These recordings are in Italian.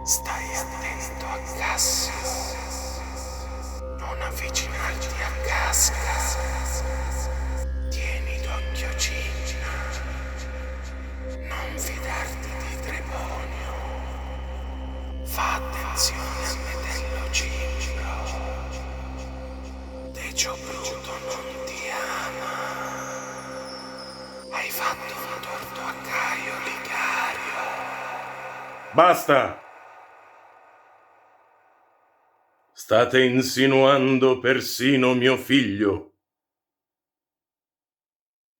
Stai attento a Cassio. Non avvicinarti a Casca. Tieni d'occhio Cigna. Non fidarti di Trebonio. Fa attenzione a Metello Cimbro. Decio Bruto non ti ama. Hai fatto un torto a Caio Ligario. Basta! State insinuando persino mio figlio.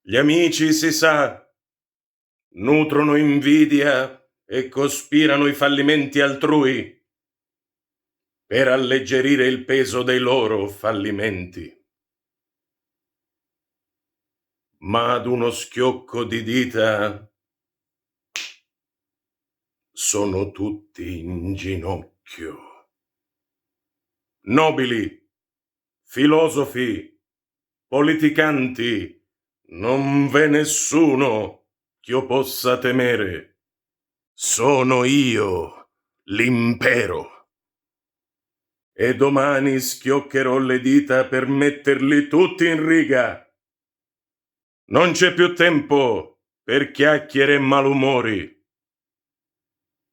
Gli amici, si sa, nutrono invidia e cospirano i fallimenti altrui per alleggerire il peso dei loro fallimenti. Ma ad uno schiocco di dita sono tutti in ginocchio. Nobili, filosofi, politicanti, non v'è nessuno ch'io possa temere. Sono io, l'impero. E domani schioccherò le dita per metterli tutti in riga. Non c'è più tempo per chiacchiere e malumori.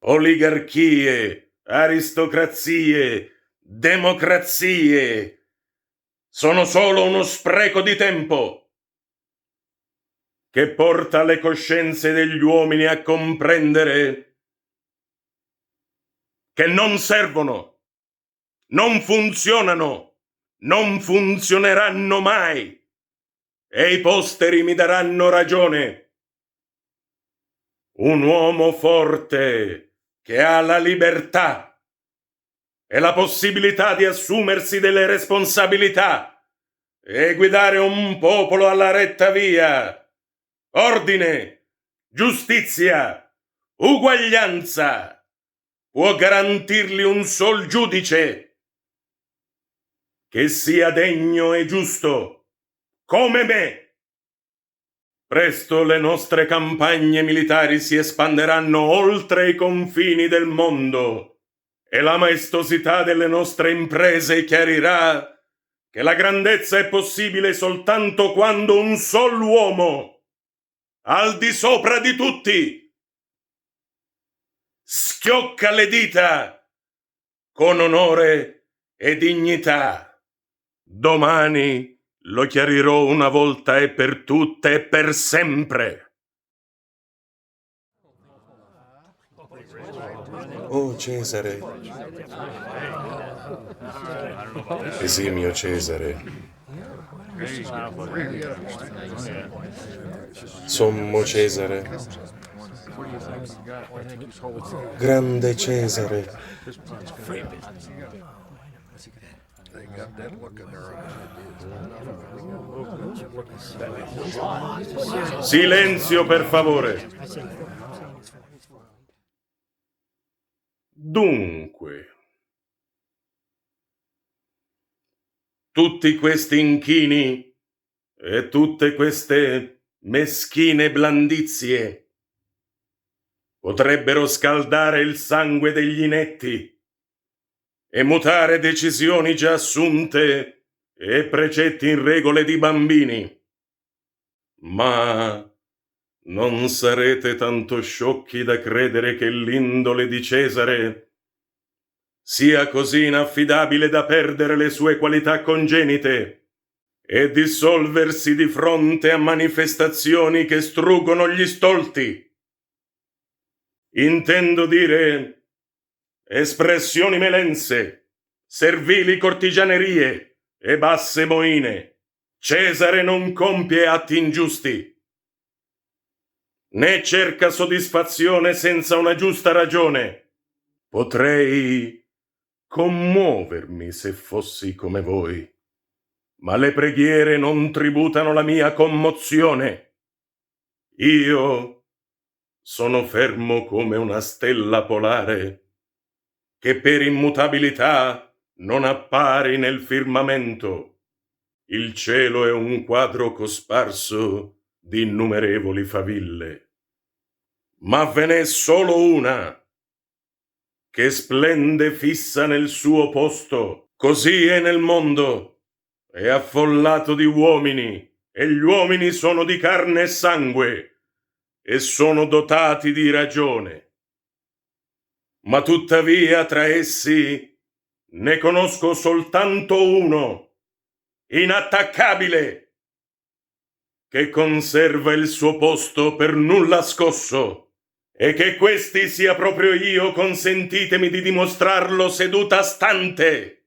Oligarchie, aristocrazie, democrazie sono solo uno spreco di tempo che porta le coscienze degli uomini a comprendere che non servono, non funzionano, non funzioneranno mai e i posteri mi daranno ragione. Un uomo forte che ha la libertà e la possibilità di assumersi delle responsabilità e guidare un popolo alla retta via. Ordine, giustizia, uguaglianza. Può garantirgli un sol giudice che sia degno e giusto, come me. Presto le nostre campagne militari si espanderanno oltre i confini del mondo e la maestosità delle nostre imprese chiarirà che la grandezza è possibile soltanto quando un sol uomo, al di sopra di tutti, schiocca le dita con onore e dignità. Domani lo chiarirò una volta e per tutte e per sempre. Oh Cesare. Esimio Cesare. Sommo Cesare. Grande Cesare. Silenzio, per favore. Dunque, tutti questi inchini e tutte queste meschine blandizie potrebbero scaldare il sangue degli inetti e mutare decisioni già assunte e precetti in regole di bambini. Ma non sarete tanto sciocchi da credere che l'indole di Cesare sia così inaffidabile da perdere le sue qualità congenite e dissolversi di fronte a manifestazioni che struggono gli stolti. Intendo dire espressioni melense, servili cortigianerie e basse moine. Cesare non compie atti ingiusti, né cerca soddisfazione senza una giusta ragione. Potrei commuovermi se fossi come voi, ma le preghiere non tributano la mia commozione. Io sono fermo come una stella polare che per immutabilità non appari nel firmamento. Il cielo è un quadro cosparso di innumerevoli faville, ma ve n'è solo una che splende fissa nel suo posto. Così è nel mondo, è affollato di uomini, e gli uomini sono di carne e sangue, e sono dotati di ragione. Ma tuttavia tra essi ne conosco soltanto uno, inattaccabile, che conserva il suo posto per nulla scosso, e che questi sia proprio io, consentitemi di dimostrarlo seduta stante.